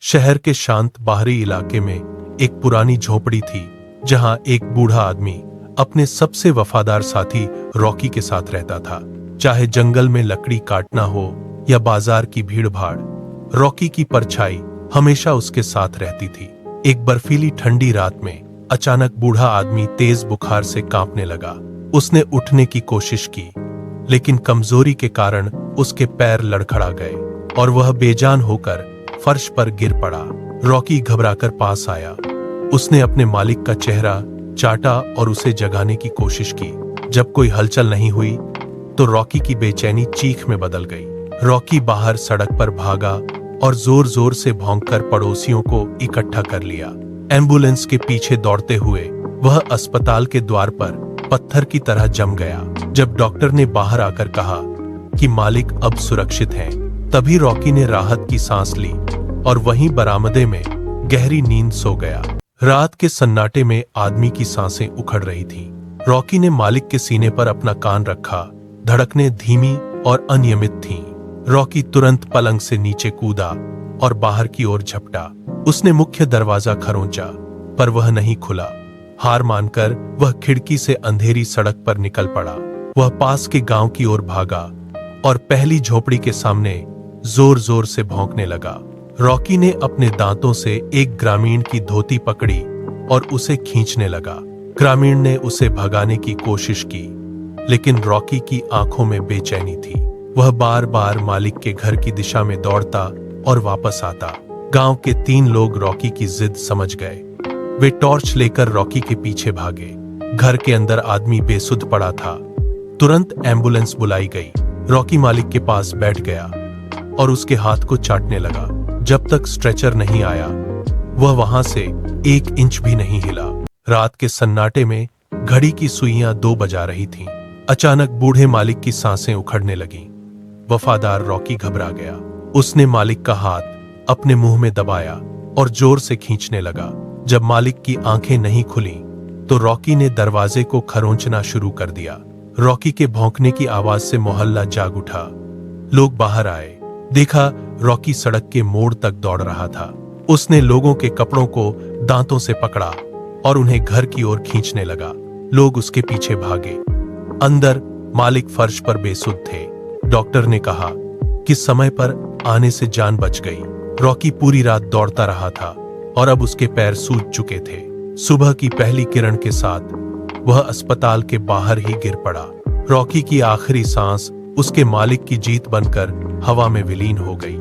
शहर के शांत बाहरी इलाके में एक पुरानी झोपड़ी थी जहां एक बूढ़ा आदमी अपने सबसे वफादार साथी रॉकी के साथ रहता था। चाहे जंगल में लकड़ी काटना हो या बाजार की भीड़ भाड़, रॉकी की परछाई हमेशा उसके साथ रहती थी। एक बर्फीली ठंडी रात में अचानक बूढ़ा आदमी तेज बुखार से कांपने लगा। उसने उठने की कोशिश की, लेकिन कमजोरी के कारण उसके पैर लड़खड़ा गए और वह बेजान होकर फर्श पर गिर पड़ा। रॉकी घबराकर पास आया। उसने अपने मालिक का चेहरा चाटा और उसे जगाने की कोशिश की। जब कोई हलचल नहीं हुई तो रॉकी की बेचैनी चीख में बदल गई। रॉकी बाहर सड़क पर भागा और जोर जोर से भौंककर पड़ोसियों को इकट्ठा कर लिया। एम्बुलेंस के पीछे दौड़ते हुए वह अस्पताल के द्वार पर पत्थर की तरह जम गया। जब डॉक्टर ने बाहर आकर कहा कि मालिक अब सुरक्षित हैं, तभी रॉकी ने राहत की सांस ली और वहीं बरामदे में गहरी नींद सो गया। रात के सन्नाटे में आदमी की सांसें उखड़ रही थीं। रॉकी ने मालिक के सीने पर अपना कान रखा। धड़कनें धीमी और अनियमित थीं। रॉकी तुरंत पलंग से नीचे कूदा और बाहर की ओर झपटा। उसने मुख्य दरवाजा खरोंचा, पर वह नहीं खुला। हार मानकर वह खिड़की से अंधेरी सड़क पर निकल पड़ा। वह पास के गांव की ओर भागा और पहली झोपड़ी के सामने जोर जोर से भौंकने लगा। रॉकी ने अपने दांतों से एक ग्रामीण की धोती पकड़ी और उसे खींचने लगा। ग्रामीण ने उसे भगाने की कोशिश की, लेकिन रॉकी की आंखों में बेचैनी थी। वह बार बार मालिक के घर की दिशा में दौड़ता और वापस आता। गांव के 3 लोग रॉकी की जिद समझ गए। वे टॉर्च लेकर रॉकी के पीछे भागे। घर के अंदर आदमी बेसुध पड़ा था। तुरंत एम्बुलेंस बुलाई गई। रॉकी मालिक के पास बैठ गया और उसके हाथ को चाटने लगा। जब तक स्ट्रेचर नहीं आया, वह वहां से 1 इंच भी नहीं हिला। रात के सन्नाटे में घड़ी की सुइयां 2 बजा रही थीं। अचानक बूढ़े मालिक की सांसें उखड़ने लगीं। वफादार रॉकी घबरा गया। उसने मालिक का हाथ अपने मुंह में दबाया और जोर से खींचने लगा। जब मालिक की आंखें नहीं खुलीं, तो रॉकी ने दरवाजे को खरोंचना शुरू कर दिया। रॉकी के भौंकने की आवाज से मोहल्ला जाग उठा। लोग बाहर आए। देखा, रॉकी सड़क के मोड़ तक दौड़ रहा था। उसने लोगों के कपड़ों को दांतों से पकड़ा और उन्हें घर की ओर खींचने लगा। लोग उसके पीछे भागे। अंदर मालिक फर्श पर बेसुध थे। डॉक्टर ने कहा कि समय पर आने से जान बच गई। रॉकी पूरी रात दौड़ता रहा था और अब उसके पैर सूज चुके थे। सुबह की पहली किरण के साथ वह अस्पताल के बाहर ही गिर पड़ा। रॉकी की आखिरी सांस उसके मालिक की जीत बनकर हवा में विलीन हो गई।